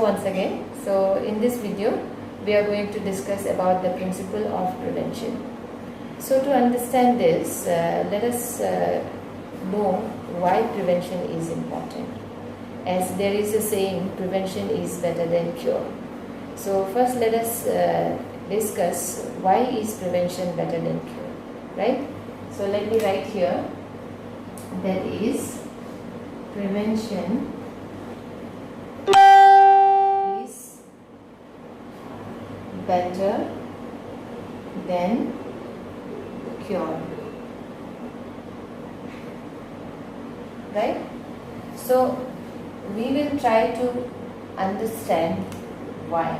once again. So in this video we are going to discuss about the principle of prevention. So to understand this, let us know why prevention is important. As there is a saying, prevention is better than cure. So first let us discuss why is prevention better than cure, right? So let me write here, that is, prevention is better than cure, right? So we will try to understand why,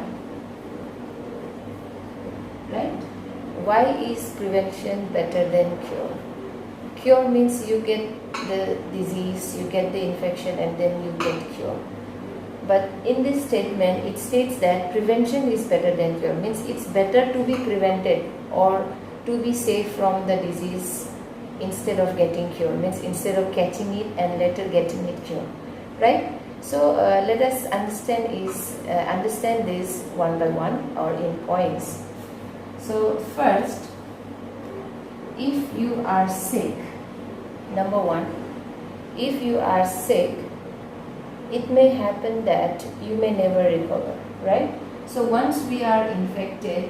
right? Why is prevention better than cure? Cure means you get the disease, you get the infection, and then you get cure. But in this statement, it states that prevention is better than cure, means it's better to be prevented or to be safe from the disease instead of getting cured, means instead of catching it and later getting it cured, right? So let us understand this one by one or in points. So first, if you are sick, number one, if you are sick, it may happen that you may never recover, right? So once we are infected,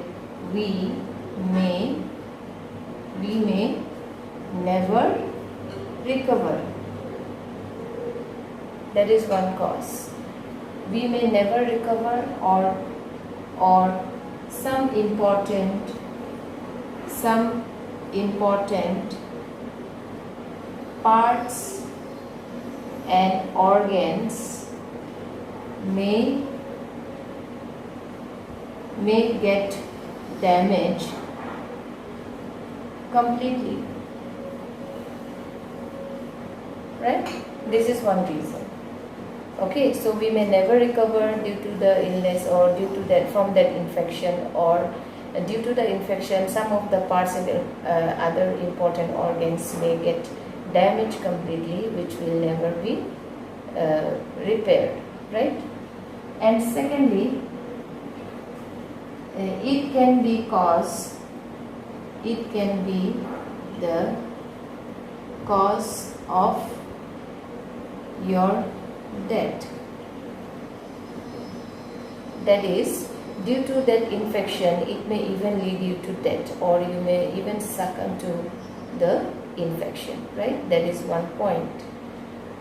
we may never recover. That is one cause. We may never recover, or some important parts and organs may get damaged completely, right? This is one reason. Okay, so we may never recover due to the illness or due to that, from that infection, or due to the infection some of the parts and other important organs may get damaged completely, which will never be repaired, right? And secondly, it can be the cause of your death. That is, due to that infection, it may even lead you to death, or you may even succumb to the infection, right? That is one point.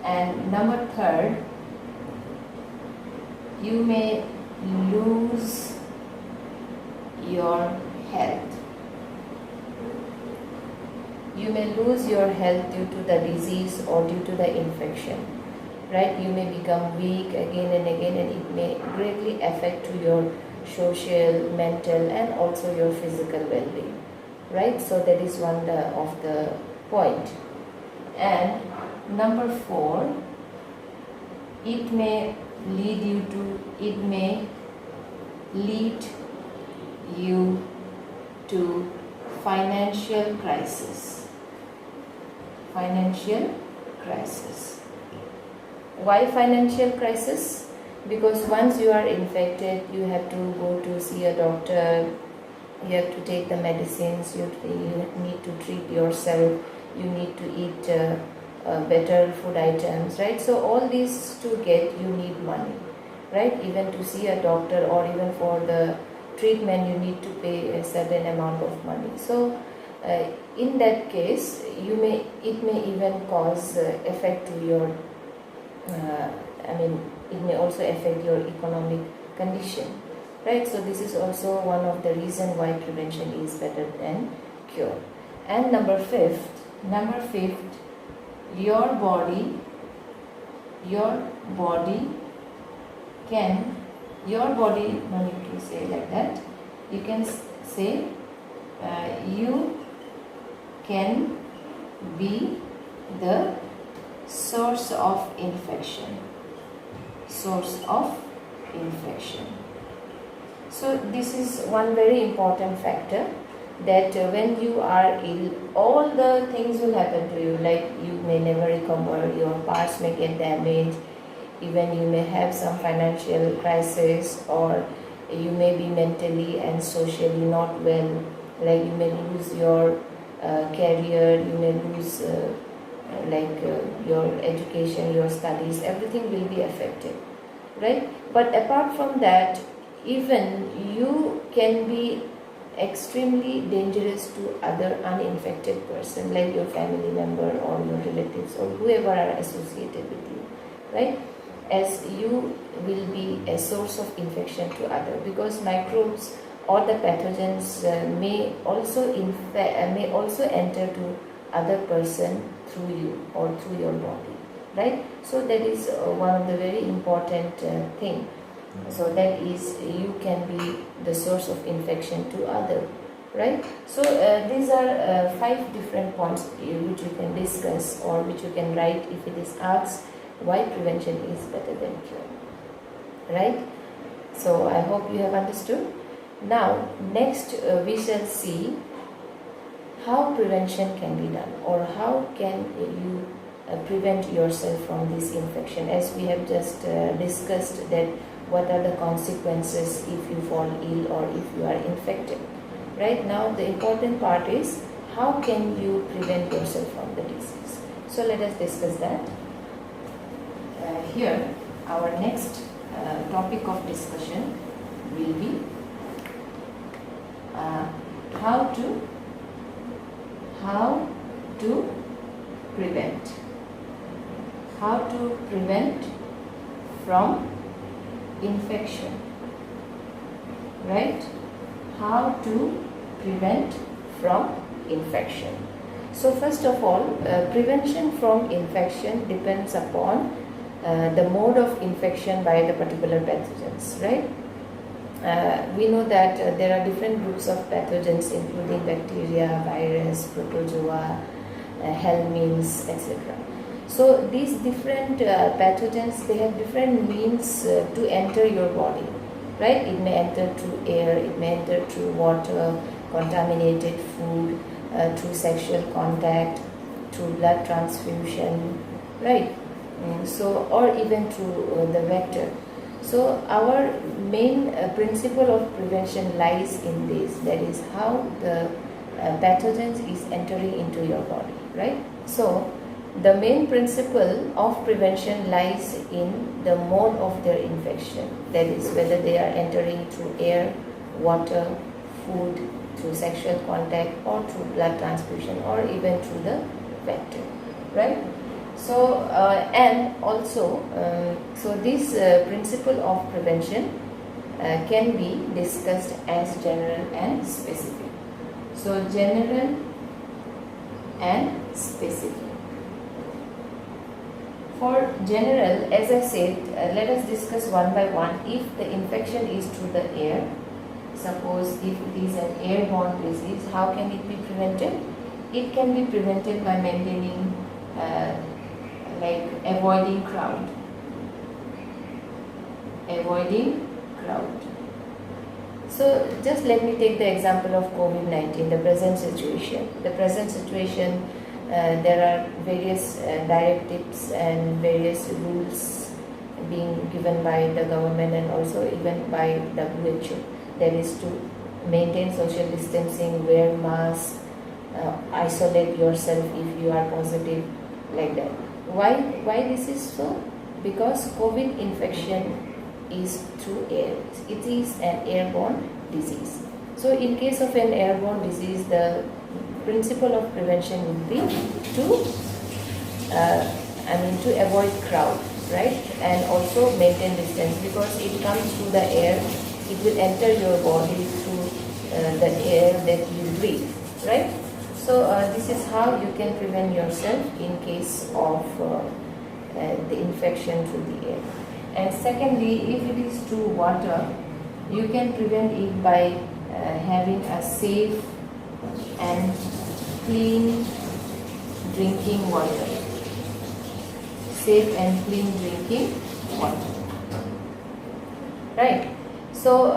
And number third, you may lose your health. You may lose your health due to the disease or due to the infection, right? You may become weak again and again, and it may greatly affect to your social, mental, and also your physical well-being, right? So that is one of the point. And number four, it may lead you to financial crisis. Why financial crisis? Because once you are infected, you have to go to see a doctor, you have to take the medicines, you need to treat yourself, you need to eat better food items, right? So all these to get, you need money, right? Even to see a doctor or even for the treatment, you need to pay a certain amount of money. So in that case, it may even cause effect to your it may also affect your economic condition, right? So this is also one of the reasons why prevention is better than cure. And number fifth, your body can, no need to say like that, you can say you can be the source of infection. So this is one very important factor, that when you are ill, all the things will happen to you, like you may never recover, your parts may get damaged, even you may have some financial crisis, or you may be mentally and socially not well, like you may lose your career, you may lose your education, your studies, everything will be affected, right? But apart from that, even you can be extremely dangerous to other uninfected person, like your family member or your relatives or whoever are associated with you, right? As you will be a source of infection to other, because microbes or the pathogens may also enter to other person through you or through your body, right? So that is one of the very important thing. So that is, you can be the source of infection to other, right? So these are 5 different points which you can discuss, or which you can write if it is asked why prevention is better than cure, right? So I hope you have understood. Now next we shall see how prevention can be done, or how can you prevent yourself from this infection, as we have just discussed that what are the consequences if you fall ill or if you are infected. Right now the important part is how can you prevent yourself from the disease. So let us discuss that. Here our next topic of discussion will be how to prevent from infection, right? How to prevent from infection. So first of all, prevention from infection depends upon the mode of infection by the particular pathogens, right? We know that there are different groups of pathogens, including bacteria, virus, protozoa, helminths, etc. So these different pathogens, they have different means to enter your body, right? It may enter through air, it may enter through water, contaminated food, through sexual contact, through blood transfusion, right? So, or even through the vector. So our main principle of prevention lies in this, that is how the pathogens is entering into your body, right? So the main principle of prevention lies in the mode of their infection, that is whether they are entering through air, water, food, through sexual contact, or through blood transfusion, or even through the vector, right? So and also so this principle of prevention can be discussed as general and specific. So general and specific. For general, as I said, let us discuss one by one. If the infection is through the air, suppose if it is an airborne disease, how can it be prevented? It can be prevented by maintaining avoiding crowd. So just let me take the example of COVID-19, the present situation. There are various directives and various rules being given by the government and also even by WHO. That is to maintain social distancing, wear mask, isolate yourself if you are positive, like that. Why this is so? Because COVID infection is through air. It is an airborne disease. So in case of an airborne disease, the principle of prevention would be to avoid crowd, right? And also maintain distance, because it comes through the air. It will enter your body through the air that you breathe, right? So this is how you can prevent yourself in case of the infection through the air. And secondly, if it is through water, you can prevent it by having a safe and clean drinking water. Safe and clean drinking water. Right? So,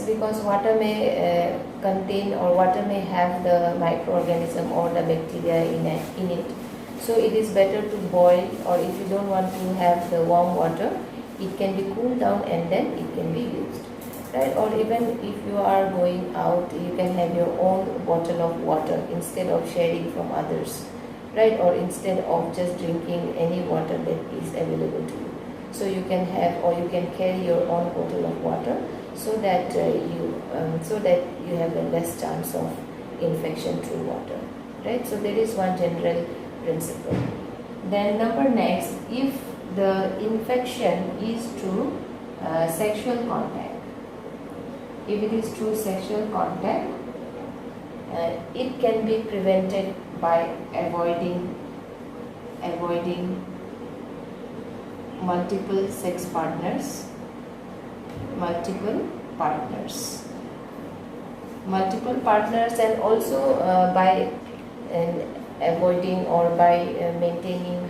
because water may contain, or water may have the microorganism or the bacteria in it, So it is better to boil, or if you don't want to have the warm water, it can be cooled down and then it can be used, right? Or even if you are going out, you can have your own bottle of water instead of sharing from others, right? Or instead of just drinking any water that is available to you. So you can have, or you can carry your own bottle of water, so that you have a less chance of infection through water, right? So there is one general principle. Then number next, if the infection is through sexual contact, if it is through sexual contact, it can be prevented by avoiding multiple sex partners, and also by avoiding, or by maintaining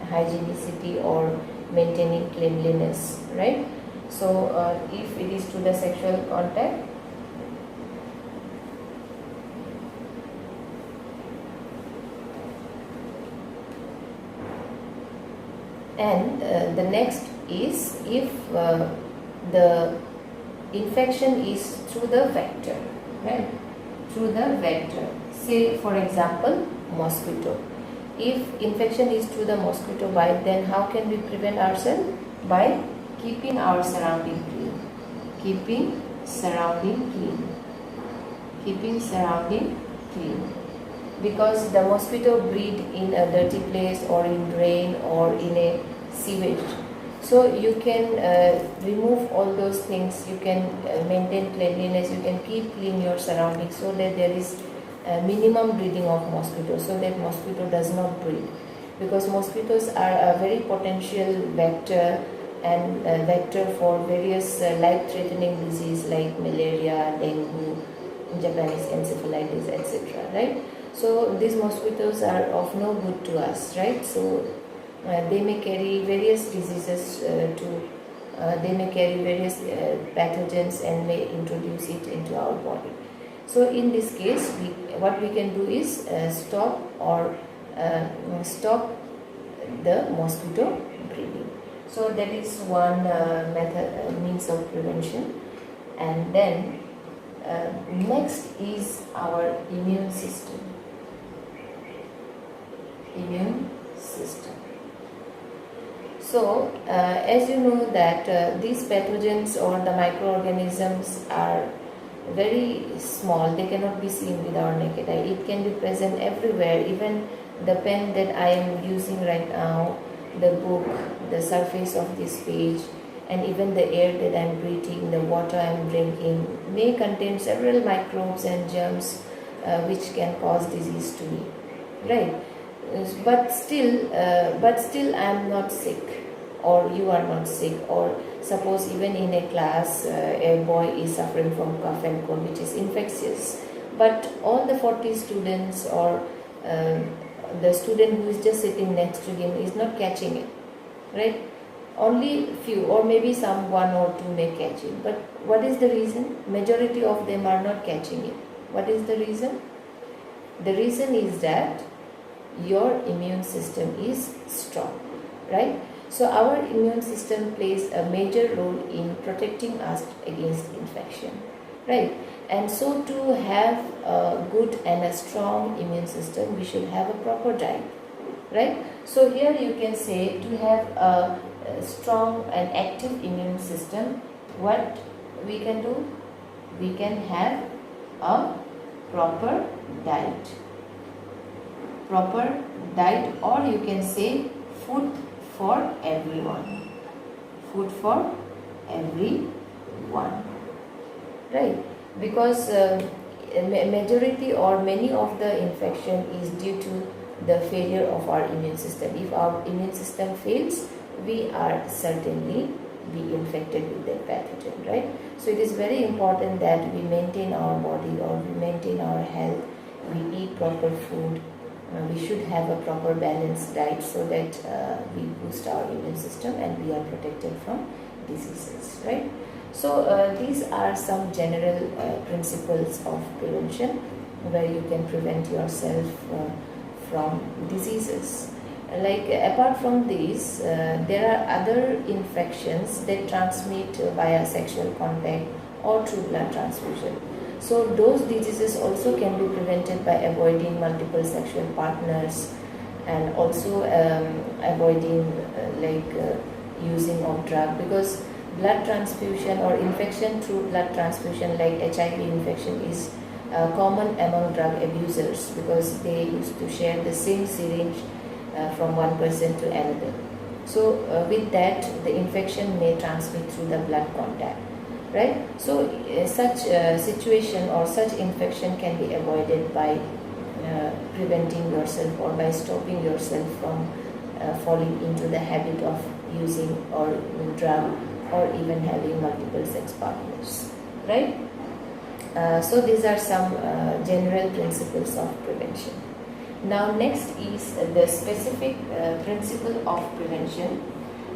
hygienicity, or maintaining cleanliness, right? So if it is to the sexual contact, and the next is if the infection is through the vector, right? Through the vector. Say for example, mosquito. If infection is through the mosquito bite, then how can we prevent ourselves? By keeping our surrounding clean. Keeping surrounding clean. Because the mosquito breed in a dirty place, or in drain, or in a sewage. So you can remove all those things, you can maintain cleanliness, you can keep clean your surroundings, so that there is minimum breeding of mosquitoes, so that mosquito does not breed. Because mosquitoes are a very potential vector, and vector for various life-threatening disease like malaria, dengue, Japanese encephalitis, etc. Right? So these mosquitoes are of no good to us, right? So they may carry various diseases they may carry various pathogens, and may introduce it into our body. So in this case, what we can do is stop the mosquito breeding. So that is one means of prevention. And then next is our immune system. So as you know that these pathogens, or the microorganisms, are very small. They cannot be seen with our naked eye. It can be present everywhere, even the pen that I am using right now, the book, the surface of this page, and even the air that I am breathing, the water I am drinking may contain several microbes and germs which can cause disease to me, right? But still I am not sick, or you are not sick. Or suppose even in a class a boy is suffering from cough and cold, which is infectious, but all the 40 students, or the student who is just sitting next to him is not catching it, right? Only few, or maybe some one or two may catch it. But what is the reason? Majority of them are not catching it. What is the reason? The reason is that your immune system is strong, right? So our immune system plays a major role in protecting us against infection, right? And so to have a good and a strong immune system, we should have a proper diet, right? So here you can say, to have a strong and active immune system, what we can do? We can have a proper diet, or you can say food for everyone, right? Because majority or many of the infection is due to the failure of our immune system. If our immune system fails, we are certainly be infected with that pathogen, right? So it is very important that we maintain our body, or we maintain our health, we eat proper food, we should have a proper balanced diet, so that we boost our immune system and we are protected from diseases, right? So these are some general principles of prevention, where you can prevent yourself from diseases. Like apart from these, there are other infections that transmit via sexual contact or through blood transfusion. So those diseases also can be prevented by avoiding multiple sexual partners, and also avoiding using of drug, because blood transfusion or infection through blood transfusion like HIV infection is common among drug abusers, because they used to share the same syringe from one person to another. So with that, the infection may transmit through the blood contact, right? So such situation or such infection can be avoided by preventing yourself or by stopping yourself from falling into the habit of using or drug or even having multiple sex partners, right? So these are some general principles of prevention. Now next is the specific principle of prevention,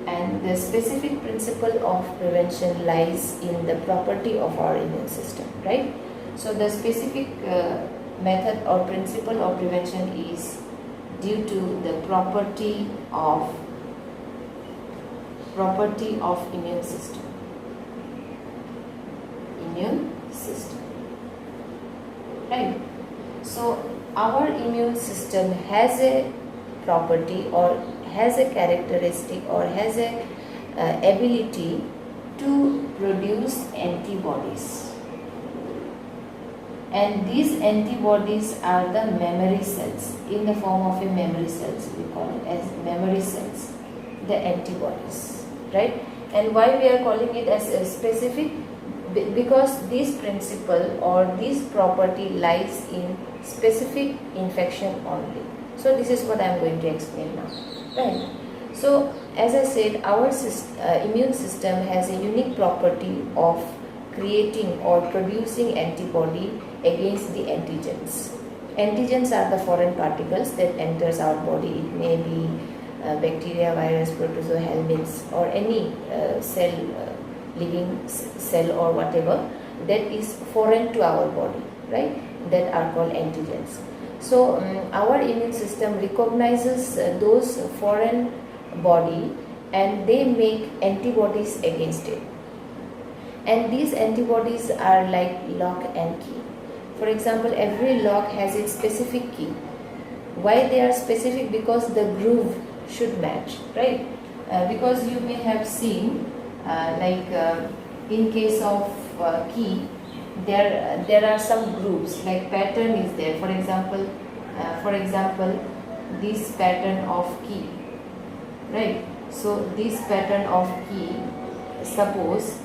and the specific principle of prevention lies in the property of our immune system, right? So the specific method or principle of prevention is due to the property of immune system. Right? So our immune system has a property or has a characteristic or has a ability to produce antibodies, and these antibodies are the memory cells, in the form of a memory cells. We call it as memory cells, the antibodies, right? And why we are calling it as a specific? Because this principle or this property lies in specific infection only. So this is what I am going to explain now, right? So as I said, our immune system has a unique property of creating or producing antibody against the antigens. Antigens are the foreign particles that enters our body. It may be bacteria, virus, protozoa, helminths, or any cell, living cell or whatever that is foreign to our body, right? That are called antigens. So our immune system recognizes those foreign body, and they make antibodies against it. And these antibodies are like lock and key. For example, every lock has its specific key. Why they are specific? Because the groove should match, right? Because you may have seen in case of key, there are some grooves, like pattern is there. For example, this pattern of key, right? So this pattern of key, suppose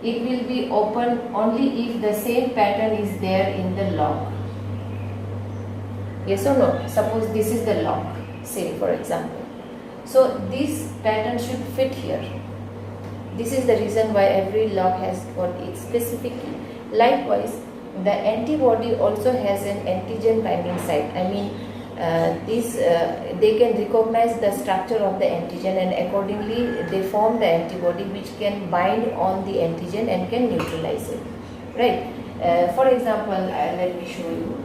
it will be open only if the same pattern is there in the lock. Yes or no? Suppose this is the lock, say for example. So this pattern should fit here. This is the reason why every lock has got its specific key. Likewise, the antibody also has an antigen binding site. I mean, they can recognize the structure of the antigen, and accordingly they form the antibody which can bind on the antigen and can neutralize it, right? For example, let me show you.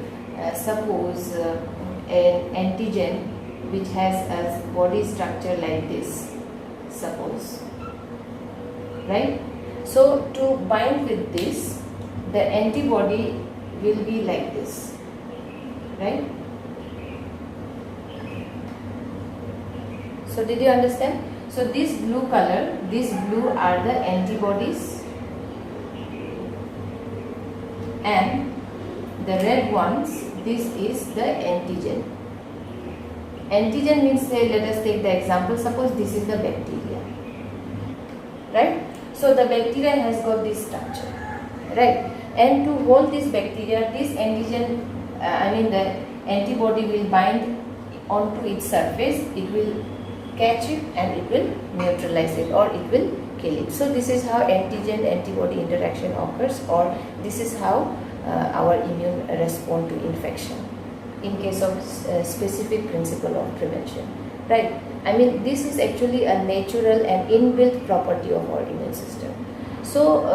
Suppose an antigen which has a body structure like this, suppose, right? So to bind with this, the antibody will be like this, right? So did you understand? So this blue color, these blue are the antibodies, and the red ones, this is the antigen. Antigen means, say, let us take the example, suppose this is the bacteria, right? So the bacteria has got this structure, right? And to hold this bacteria, this antigen, the antibody will bind onto its surface, it will catch it and it will neutralize it, or it will kill it. So this is how antigen-antibody interaction occurs, or this is how our immune respond to infection in case of specific principle of prevention, right? I mean, this is actually a natural and inbuilt property of our immune system. So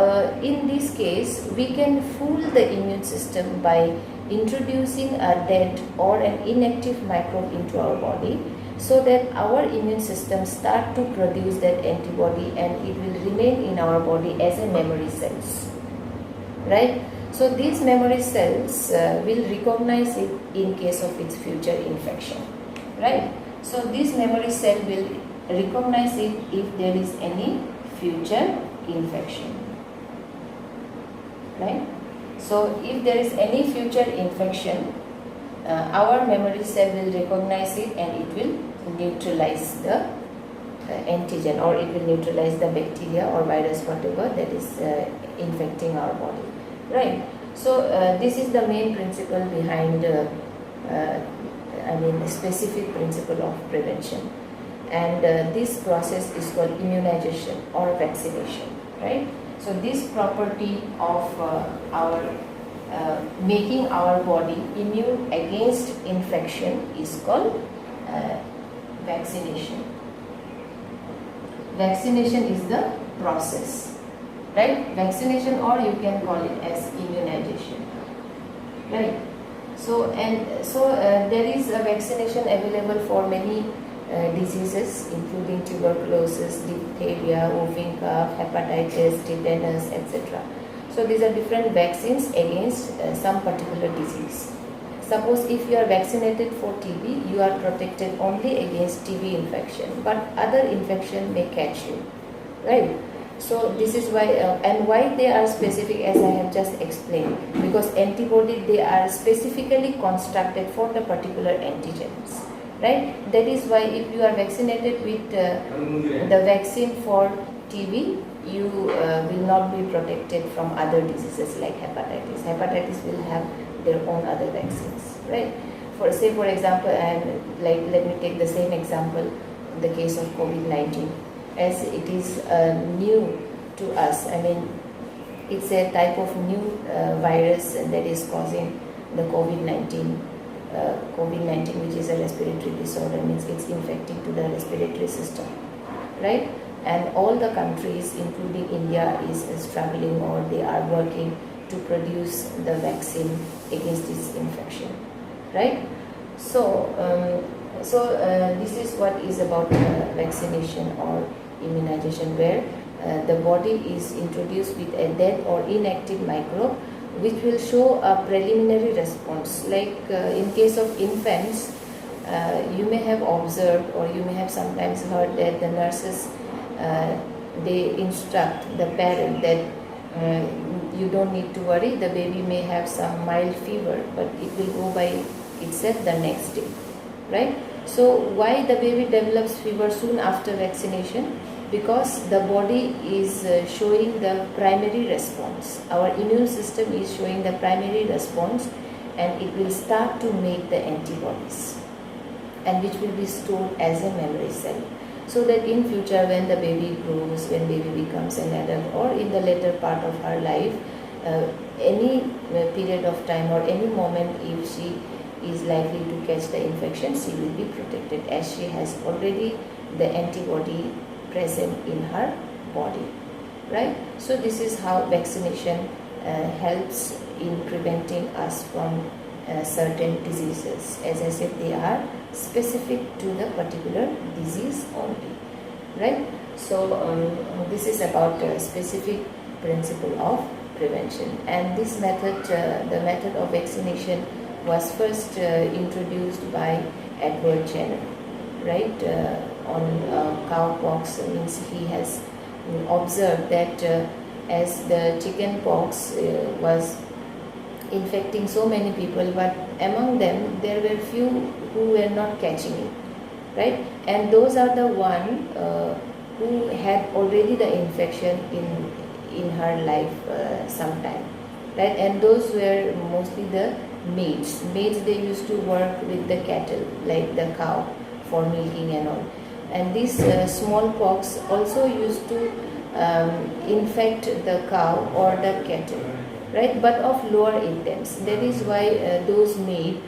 in this case, we can fool the immune system by introducing a dead or an inactive microbe into our body, so that our immune system start to produce that antibody and it will remain in our body as a memory cells, right? So these memory cells will recognize it in case of its future infection, right? So this memory cell will recognize it if there is any future infection, right? So if there is any future infection, our memory cell will recognize it and it will neutralize the antigen, or it will neutralize the bacteria or virus, whatever that is infecting our body, right? So this is the main principle behind the specific principle of prevention, and this process is called immunization or vaccination, right? So this property of our making our body immune against infection is called vaccination. Vaccination is the process, right? Vaccination, or you can call it as immunization, right? So there is a vaccination available for many diseases, including tuberculosis, diphtheria, whooping cough, hepatitis, tetanus, etc. So these are different vaccines against some particular disease. Suppose if you are vaccinated for TB, you are protected only against TB infection, but other infection may catch you, right? So this is why, and why they are specific, as I have just explained, because antibody, they are specifically constructed for the particular antigens, right? That is why if you are vaccinated with the vaccine for TB, you will not be protected from other diseases like hepatitis. Hepatitis will have their own other vaccines, right? For example, and like let me take the same example, the case of COVID-19, as it is new to us. I mean, it's a type of new virus that is causing the COVID-19. COVID-19, which is a respiratory disorder, means it's infecting to the respiratory system, right? And all the countries, including India, is struggling, or they are working to produce the vaccine against this infection, right? So, this is what is about vaccination or immunization, where the body is introduced with a dead or inactive microbe, which will show a preliminary response. Like in case of infants, you may have observed, or you may have sometimes heard that the nurses, they instruct the parent that you don't need to worry, the baby may have some mild fever, but it will go by itself the next day, right? So why the baby develops fever soon after vaccination? Because the body is showing the primary response. Our immune system is showing the primary response, and it will start to make the antibodies, and which will be stored as a memory cell, so that in future, when the baby grows, when baby becomes an adult, or in the later part of her life, any period of time or any moment, if she is likely to catch the infection, she will be protected, as she has already the antibody present in her body, right? So this is how vaccination helps in preventing us from certain diseases. As I said, they are specific to the particular disease only, right? So this is about a specific principle of prevention, and this method, the method of vaccination, was first introduced by Edward Jenner, right? On cowpox, means he has observed that as the chicken pox was infecting so many people, but among them there were few who were not catching it, right? And those are the one who had already the infection in her life sometime, right? And those were mostly the maids. Maids, they used to work with the cattle, like the cow, for milking and all. And this smallpox also used to infect the cow or the cattle, right? But of lower intents. That is why those maids,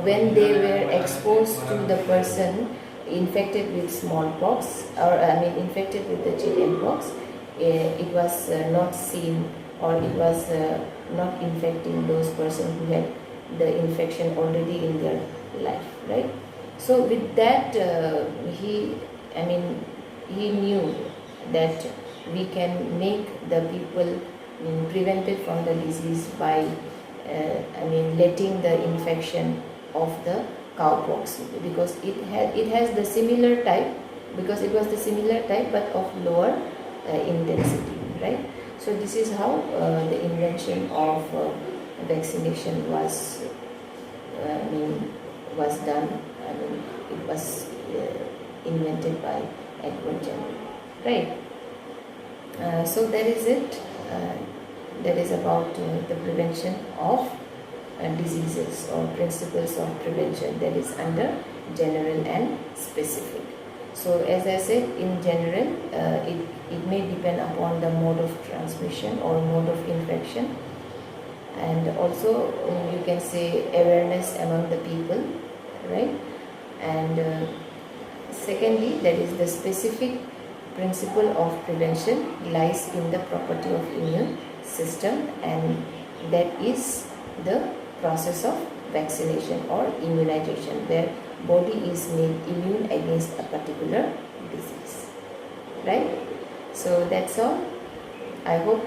when they were exposed to the person infected with smallpox, or infected with the chicken pox, it was not seen, or it was not infecting those persons who had the infection already in their life, right? So with that, he knew that we can make the people prevented from the disease by letting the infection of the cowpox, because it has the similar type, because it was the similar type but of lower intensity, right? So this is how the invention of vaccination was done. It was invented by Edward Jenner, right? So that is it. That is about the prevention of diseases, or principles of prevention, that is under general and specific. So as I said, in general, it may depend upon the mode of transmission or mode of infection, and also you can say awareness among the people, right? And secondly, that is the specific principle of prevention lies in the property of immune system, and that is the process of vaccination or immunization, where body is made immune against a particular disease, right? So that's all. I hope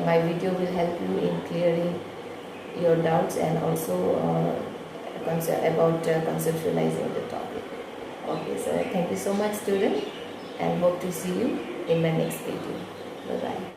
my video will help you in clearing your doubts and also about conceptualizing the topic. Okay, so thank you so much, student, and hope to see you in my next video. Bye bye.